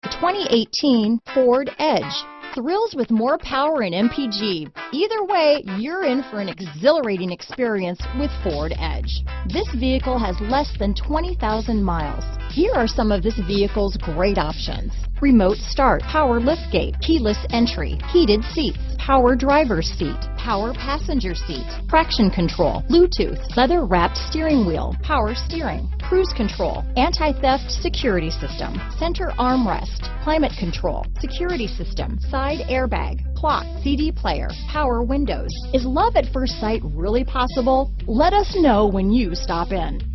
The 2018 Ford Edge. Thrills with more power and MPG. Either way, you're in for an exhilarating experience with Ford Edge. This vehicle has less than 20,000 miles. Here are some of this vehicle's great options: remote start, power liftgate, keyless entry, heated seats, power driver's seat, power passenger seat, traction control, Bluetooth, leather-wrapped steering wheel, power steering, cruise control, anti-theft security system, center armrest, climate control, security system, side airbag, clock, CD player, power windows. Is love at first sight really possible? Let us know when you stop in.